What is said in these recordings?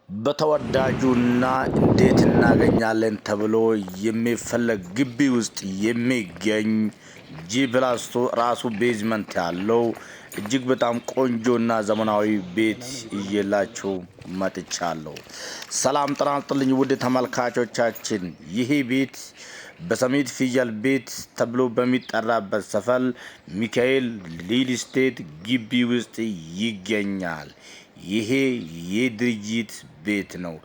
በተወዳጁና እንዴት እናገኛለን ተብሎ የሚፈለግ ግቢ ውስጥ የሚገኝ ጂ+2 ራሱ ቤዝመንት ያለው እጅግ በጣም ቆንጆና ዘመናዊ ቤት እየላችሁ መጥቻለሁ። ሰላም ጤና ይስጥልኝ ውድ ተመልካቾቻችን፣ ይህ ቤት በሰሚት ፍየል ቤት ተብሎ በሚጠራበት ሰፈር ሚካኤል ሪል ስቴት ግቢ ውስጥ ይገኛል። ይሄ የድርጅት ቤት ነው።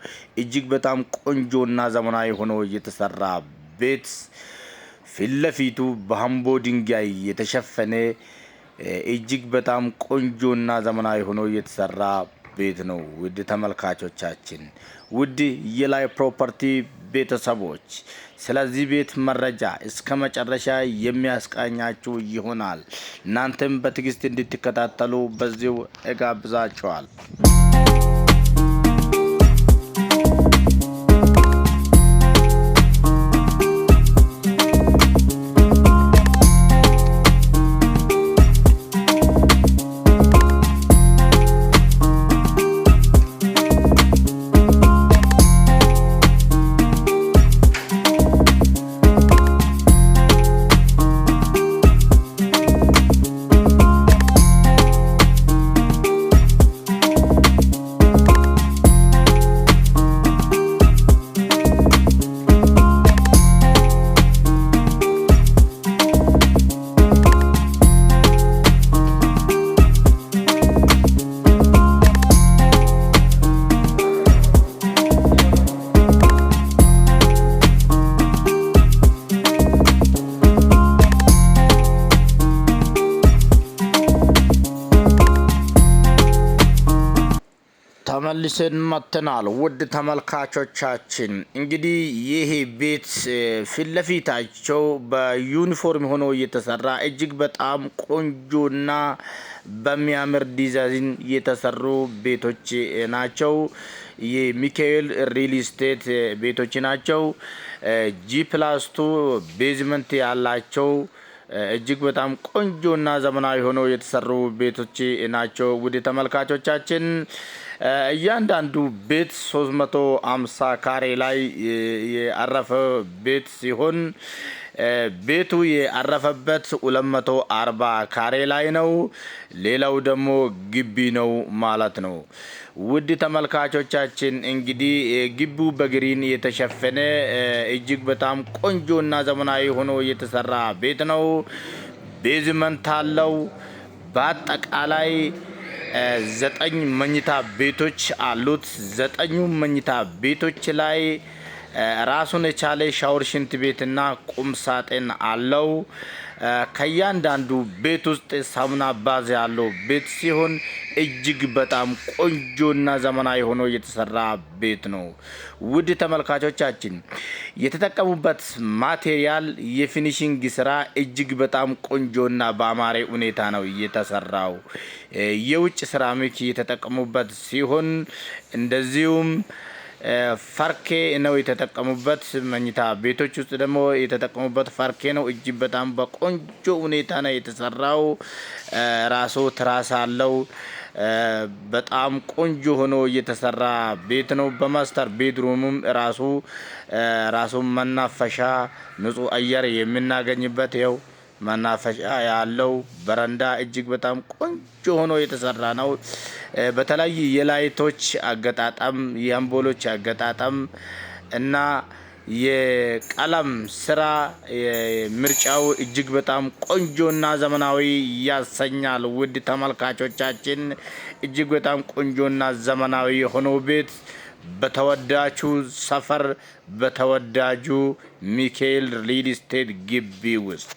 እጅግ በጣም ቆንጆና ዘመናዊ ሆኖ የተሰራ ቤት ፊት ለፊቱ በአምቦ ድንጋይ የተሸፈነ እጅግ በጣም ቆንጆና ዘመናዊ ሆኖ የተሰራ ቤት ነው። ውድ ተመልካቾቻችን፣ ውድ የላይ ፕሮፐርቲ ቤተሰቦች፣ ስለዚህ ቤት መረጃ እስከ መጨረሻ የሚያስቃኛችሁ ይሆናል። እናንተም በትዕግስት እንድትከታተሉ በዚሁ እጋብዛችኋል። ተመልሰን መጥተናል። ውድ ተመልካቾቻችን፣ እንግዲህ ይሄ ቤት ፊት ለፊታቸው በዩኒፎርም ሆኖ የተሰራ እጅግ በጣም ቆንጆና በሚያምር ዲዛይን የተሰሩ ቤቶች ናቸው። የሚካኤል ሪል ስቴት ቤቶች ናቸው። ጂ+2 ቤዝመንት ያላቸው እጅግ በጣም ቆንጆና ዘመናዊ ሆኖ የተሰሩ ቤቶች ናቸው። ውድ ተመልካቾቻችን፣ እያንዳንዱ ቤት 350 ካሬ ላይ ያረፈ ቤት ሲሆን ቤቱ ያረፈበት 240 ካሬ ላይ ነው። ሌላው ደግሞ ግቢ ነው ማለት ነው። ውድ ተመልካቾቻችን፣ እንግዲህ ግቢው በግሪን የተሸፈነ እጅግ በጣም ቆንጆና ዘመናዊ ሆኖ የተሰራ ቤት ነው። ቤዝመንት አለው። በአጠቃላይ 9 መኝታ ቤቶች አሉት። 9 መኝታ ቤቶች ላይ ራሱን የቻለ ሻወር፣ ሽንት ቤትና ቁም ሳጥን አለው። ከእያንዳንዱ ቤት ውስጥ ሳሙና ባዝ ያለው ቤት ሲሆን እጅግ በጣም ቆንጆና ዘመናዊ ሆኖ የተሰራ ቤት ነው። ውድ ተመልካቾቻችን፣ የተጠቀሙበት ማቴሪያል የፊኒሽንግ ስራ እጅግ በጣም ቆንጆና በአማረ ሁኔታ ነው የተሰራው። የውጭ ሴራሚክ የተጠቀሙበት ሲሆን እንደዚሁም ፈርኬ ነው የተጠቀሙበት። መኝታ ቤቶች ውስጥ ደግሞ የተጠቀሙበት ፈርኬ ነው። እጅግ በጣም በቆንጆ ሁኔታ ነው የተሰራው። ራሱ ትራስ አለው። በጣም ቆንጆ ሆኖ የተሰራ ቤት ነው። በማስተር ቤድሩምም ራሱ መናፈሻ፣ ንጹህ አየር የምናገኝበት ይኸው መናፈሻ ያለው በረንዳ እጅግ በጣም ቆንጆ ሆኖ የተሰራ ነው። በተለይ የላይቶች አገጣጣም፣ የአምፖሎች አገጣጣም እና የቀለም ስራ ምርጫው እጅግ በጣም ቆንጆና ዘመናዊ ያሰኛል። ውድ ተመልካቾቻችን፣ እጅግ በጣም ቆንጆና ዘመናዊ የሆነው ቤት በተወዳጁ ሰፈር በተወዳጁ ሚካኤል ሪል ስቴት ግቢ ውስጥ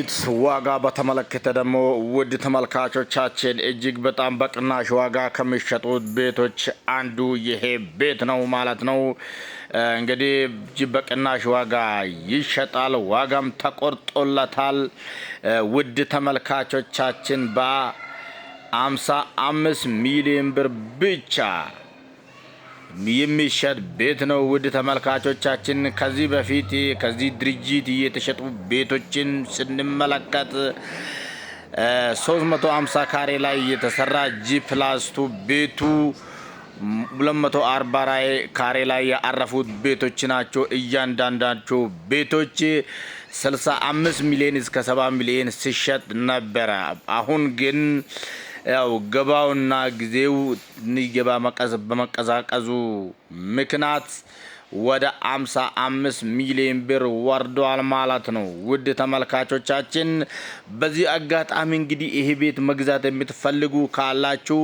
የቤት ዋጋ በተመለከተ ደግሞ ውድ ተመልካቾቻችን እጅግ በጣም በቅናሽ ዋጋ ከሚሸጡት ቤቶች አንዱ ይሄ ቤት ነው ማለት ነው። እንግዲህ በቅናሽ ዋጋ ይሸጣል፣ ዋጋም ተቆርጦለታል። ውድ ተመልካቾቻችን በ55 ሚሊዮን ብር ብቻ የሚሸጥ ቤት ነው። ውድ ተመልካቾቻችን ከዚህ በፊት ከዚህ ድርጅት የተሸጡ ቤቶችን ስንመለከት 350 ካሬ ላይ የተሰራ G+2 ቤቱ 240 ካሬ ላይ ያረፉት ቤቶች ናቸው። እያንዳንዳቸው ቤቶች 65 ሚሊዮን እስከ 70 ሚሊዮን ሲሸጥ ነበረ። አሁን ግን ያው ገባውና ጊዜው ንገባ በመቀዛቀዙ ምክንያት ወደ 55 ሚሊዮን ብር ወርዷል ማለት ነው። ውድ ተመልካቾቻችን በዚህ አጋጣሚ እንግዲህ ይሄ ቤት መግዛት የምትፈልጉ ካላችሁ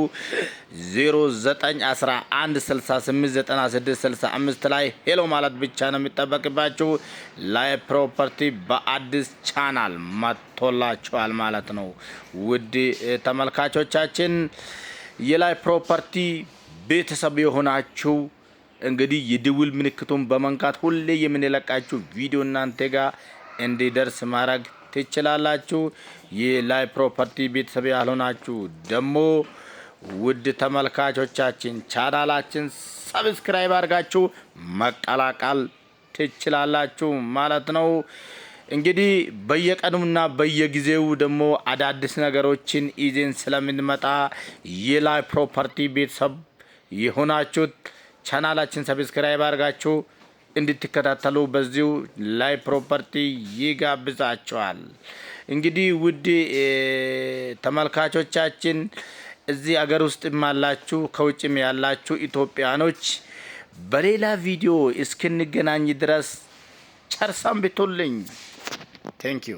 0911689665 ላይ ሄሎ ማለት ብቻ ነው የሚጠበቅባችሁ። ላይ ፕሮፐርቲ በአዲስ ቻናል መጥቶላችኋል ማለት ነው። ውድ ተመልካቾቻችን የላይ ፕሮፐርቲ ቤተሰብ የሆናችሁ እንግዲህ የደውል ምልክቱን በመንካት ሁሌ የምንለቃችሁ ቪዲዮ እናንተ ጋር እንዲደርስ ማድረግ ትችላላችሁ። የላይ ፕሮፐርቲ ቤተሰብ ያልሆናችሁ ደግሞ ውድ ተመልካቾቻችን ቻናላችን ሰብስክራይብ አድርጋችሁ መቀላቀል ትችላላችሁ ማለት ነው። እንግዲህ በየቀኑና በየጊዜው ደግሞ አዳዲስ ነገሮችን ይዘን ስለምንመጣ የላይ ፕሮፐርቲ ቤተሰብ የሆናችሁ ቻናላችን ሰብስክራይብ አድርጋችሁ እንድትከታተሉ በዚሁ ላይ ፕሮፐርቲ ይጋብዛችኋል። እንግዲህ ውድ ተመልካቾቻችን እዚህ አገር ውስጥም ያላችሁ ከውጭም ያላችሁ ኢትዮጵያኖች በሌላ ቪዲዮ እስክንገናኝ ድረስ ቸር ሰንብቱልኝ። ቴንክ ዩ